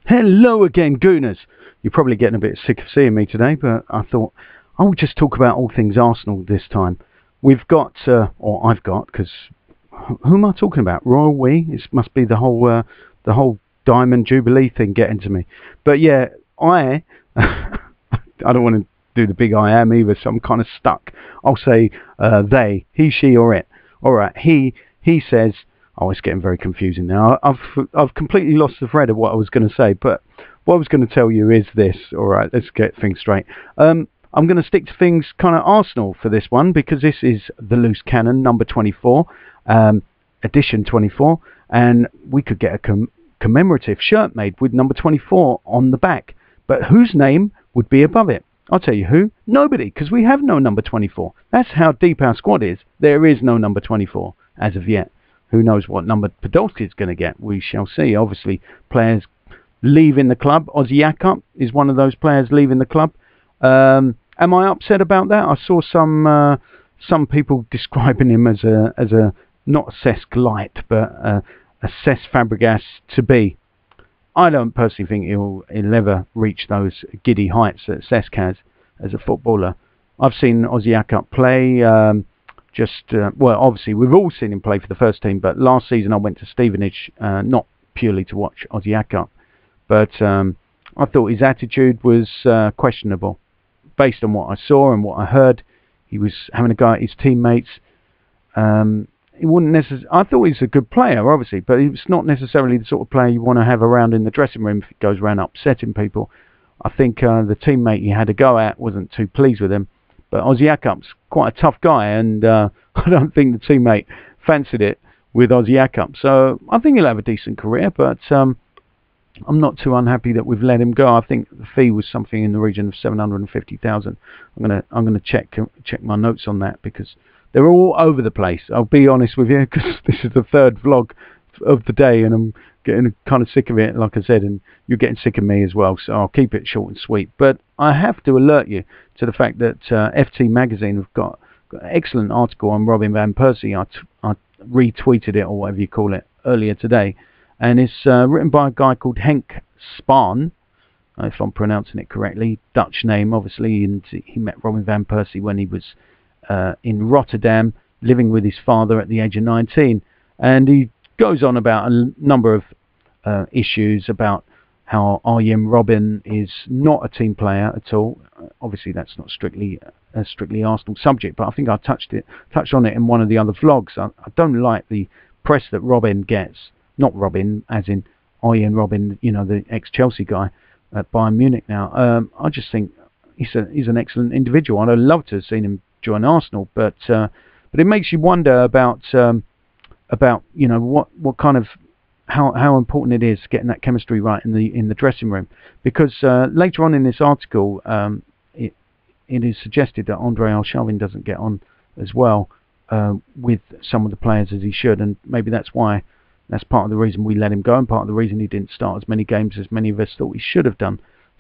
Hello again, Gooners. You're probably getting a bit sick of seeing me today, but I thought I would just talk about all things Arsenal this time. We've got, or I've got, because who am I talking about? Royal we? It must be the whole Diamond Jubilee thing getting to me. But yeah, I don't want to do the big I am either, so I'm kind of stuck. I'll say they, he, she, or it. All right, he says. Oh, it's getting very confusing now. I've completely lost the thread of what I was going to say, but what I was going to tell you is this. All right, let's get things straight. I'm going to stick to things kind of Arsenal for this one, because this is the Loose Cannon, number 24, edition 24, and we could get a commemorative shirt made with number 24 on the back. But whose name would be above it? I'll tell you who. Nobody, because we have no number 24. That's how deep our squad is. There is no number 24 as of yet. Who knows what number Podolski is going to get? We shall see. Obviously, players leaving the club. Ozzy Yakup is one of those players leaving the club. Am I upset about that? I saw some people describing him as a not a Cesc light, but a Cesc Fabregas to be. I don't personally think he'll ever reach those giddy heights that Cesc has as a footballer. I've seen Ozzy Yakup play. Well, obviously, we've all seen him play for the first team, but last season I went to Stevenage, not purely to watch Ozzy Yakup, but I thought his attitude was questionable. Based on what I saw and what I heard, he was having a go at his teammates. He wouldn't necessarily. I thought he's a good player, obviously, but he was not necessarily the sort of player you want to have around in the dressing room if he goes around upsetting people. I think the teammate he had a go at wasn't too pleased with him. But Ozzy Yakup's quite a tough guy, and I don't think the teammate fancied it with Ozzy Yakup. So I think he'll have a decent career, but I'm not too unhappy that we've let him go. I think the fee was something in the region of 750,000. I'm gonna check my notes on that, because they're all over the place. I'll be honest with you, because this is the third vlog of the day, and I'm getting kind of sick of it, like I said, and you're getting sick of me as well, so I'll keep it short and sweet. But I have to alert you to the fact that FT Magazine have got an excellent article on Robin van Persie. I retweeted it, or whatever you call it, earlier today, and it's written by a guy called Henk Spaan, if I'm pronouncing it correctly, Dutch name obviously, and he met Robin van Persie when he was in Rotterdam, living with his father at the age of 19, and he goes on about a number of issues about how Arjen Robben is not a team player at all. Obviously, that's not strictly a strictly Arsenal subject, but I think I touched on it in one of the other vlogs. I don't like the press that Robben gets. Not Robin, as in Arjen Robben, you know, the ex-Chelsea guy at Bayern Munich now. I just think he's an excellent individual. I'd love to have seen him join Arsenal, but it makes you wonder about you know what kind of how important it is getting that chemistry right in the dressing room, because later on in this article it is suggested that Andre Arshavin doesn't get on as well with some of the players as he should, and maybe that's part of the reason we let him go, and part of the reason he didn't start as many games as many of us thought he should have done.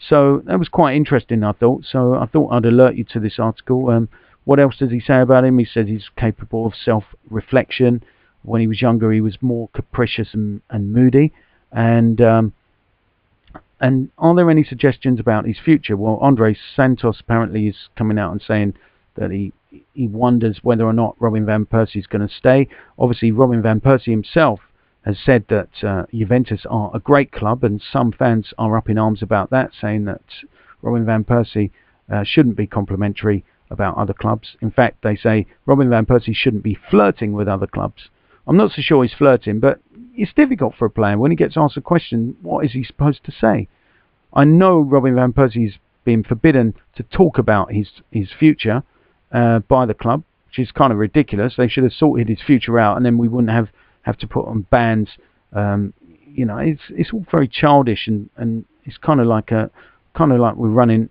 So that was quite interesting, I thought. So I thought I'd alert you to this article. What else does he say about him? He says he's capable of self-reflection. When he was younger, he was more capricious and moody. And are there any suggestions about his future? Well, Andre Santos apparently is coming out and saying that he wonders whether or not Robin van Persie is going to stay. Obviously, Robin van Persie himself has said that Juventus are a great club, and some fans are up in arms about that, saying that Robin van Persie shouldn't be complimentary about other clubs. In fact, they say Robin van Persie shouldn't be flirting with other clubs. I'm not so sure he's flirting, but it's difficult for a player. When he gets asked a question, what is he supposed to say? I know Robin van Persie is being forbidden to talk about his future by the club, which is kind of ridiculous. They should have sorted his future out, and then we wouldn't have to put on bans. You know, it's all very childish, and it's kind of like we're running,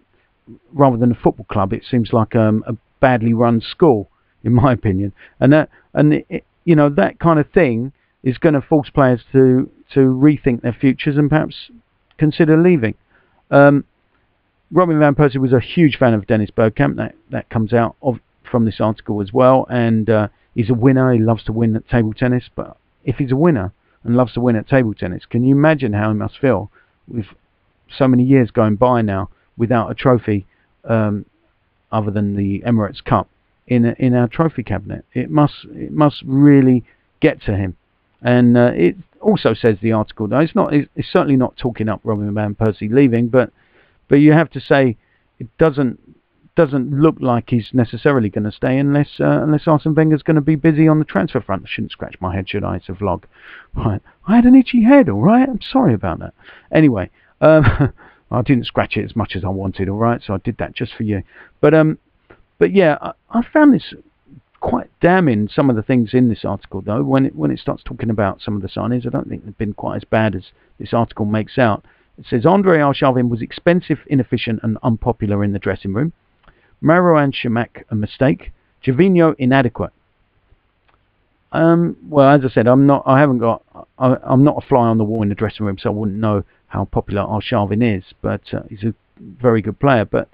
rather than a football club, it seems like a badly run school, in my opinion. You know, that kind of thing is going to force players to rethink their futures and perhaps consider leaving. Robin van Persie was a huge fan of Dennis Bergkamp. That comes out from this article as well. And he's a winner. He loves to win at table tennis. But if he's a winner and loves to win at table tennis, can you imagine how he must feel with so many years going by now without a trophy other than the Emirates Cup in our trophy cabinet. It must really get to him. And it also says, the article, though, it's certainly not talking up Robin van Persie leaving, but you have to say it doesn't look like he's necessarily going to stay unless Arsene Wenger's going to be busy on the transfer front. I shouldn't scratch my head, should I? It's a vlog. Right. I had an itchy head, all right? I'm sorry about that. Anyway, I didn't scratch it as much as I wanted, all right? So I did that just for you. But yeah, I found this quite damning, some of the things in this article, though. When it starts talking about some of the signings, I don't think they've been quite as bad as this article makes out. It says, Andrei Arshavin was expensive, inefficient and unpopular in the dressing room. Marouane Chamakh, a mistake. Gervinho, inadequate. Well, as I said, I'm not a fly on the wall in the dressing room, so I wouldn't know how popular Arshavin is. But he's a very good player. But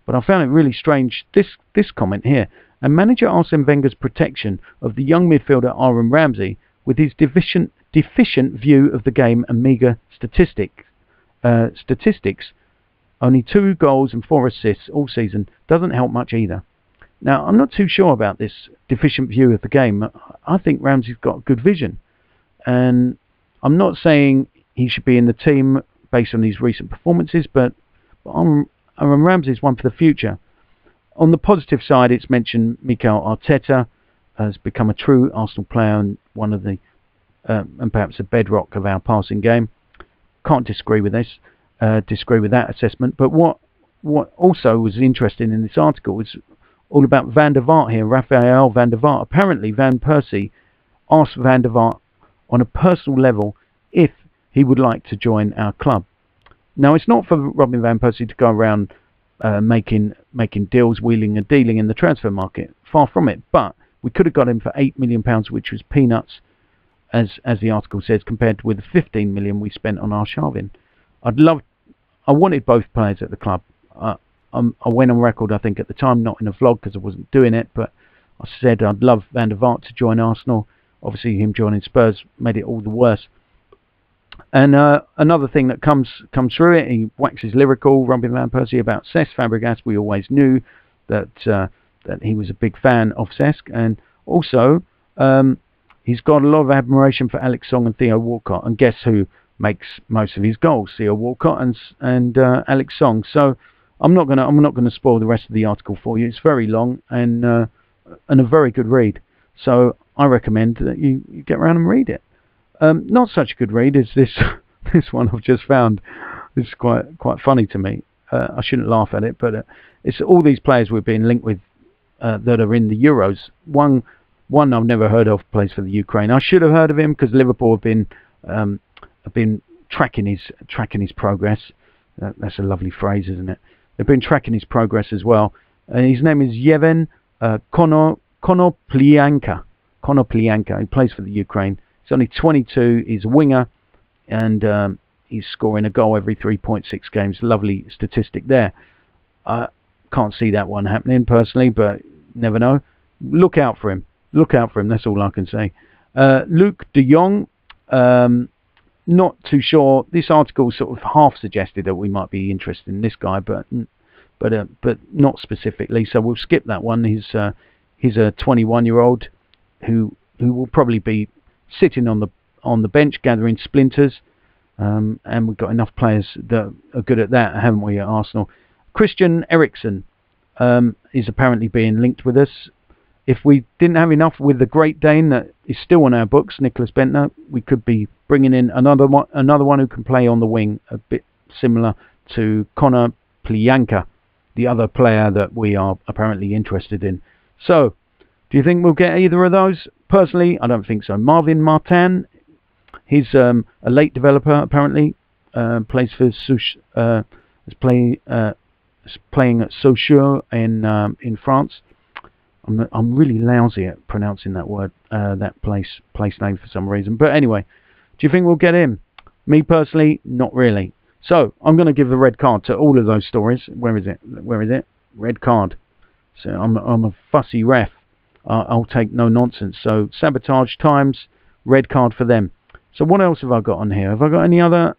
I found it really strange, this comment here. And manager Arsene Wenger's protection of the young midfielder Aaron Ramsey with his deficient view of the game and meagre statistics. Only 2 goals and 4 assists all season doesn't help much either. Now, I'm not too sure about this deficient view of the game. I think Ramsey's got good vision. And I'm not saying he should be in the team based on his recent performances, but Aaron Ramsey's one for the future. On the positive side, it's mentioned Mikel Arteta has become a true Arsenal player and one of the, and perhaps a bedrock of our passing game. Can't disagree with this. Disagree with that assessment. But what also was interesting in this article was all about Van der Vaart here, Raphael Van der Vaart. Apparently Van Persie asked Van der Vaart on a personal level if he would like to join our club. Now, it's not for Robin van Persie to go around making deals, wheeling and dealing in the transfer market. Far from it. But we could have got him for £8 million, which was peanuts, as the article says, compared with the £15 million we spent on Arshavin. I wanted both players at the club. I went on record, I think, at the time, not in a vlog because I wasn't doing it, but I said I'd love Van der Vaart to join Arsenal. Obviously, him joining Spurs made it all the worse. And another thing that comes through it, he waxes lyrical, Robin van Persie, about Cesc Fabregas. We always knew that he was a big fan of Cesc, and also he's got a lot of admiration for Alex Song and Theo Walcott. And guess who makes most of his goals? Theo Walcott and Alex Song. So I'm not gonna spoil the rest of the article for you. It's very long and a very good read. So I recommend that you get around and read it. Not such a good read as this one I've just found. This is quite funny to me. I shouldn't laugh at it, but it's all these players we're being linked with that are in the Euros. One I've never heard of plays for the Ukraine. I should have heard of him because Liverpool have been tracking his progress. That's a lovely phrase, isn't it? They've been tracking his progress as well. His name is Yevhen Konoplyanka. He plays for the Ukraine. He's only 22. He's a winger, and he's scoring a goal every 3.6 games. Lovely statistic there. Can't see that one happening personally, but never know. Look out for him. Look out for him. That's all I can say. Luke de Jong. Not too sure. This article sort of half suggested that we might be interested in this guy, but not specifically. So we'll skip that one. He's a 21-year-old who will probably be sitting on the bench gathering splinters, and we've got enough players that are good at that, haven't we, at Arsenal? Christian Eriksen is apparently being linked with us. If we didn't have enough with the Great Dane that is still on our books, Nicholas Bentner, we could be bringing in another one who can play on the wing, a bit similar to Konoplyanka, the other player that we are apparently interested in. So, do you think we'll get either of those? Personally, I don't think so. Marvin Martin, he's a late developer apparently, plays for playing at Sochaux in France. I'm really lousy at pronouncing that word, that place name for some reason. But anyway, do you think we'll get him? Me personally, not really. So I'm going to give the red card to all of those stories. Where is it? Red card. So I'm a fussy ref. I'll take no nonsense. So Sabotage Times, red card for them. So what else have I got on here? Have I got any other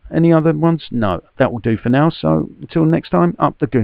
ones? No, that will do for now. So until next time, up the goon.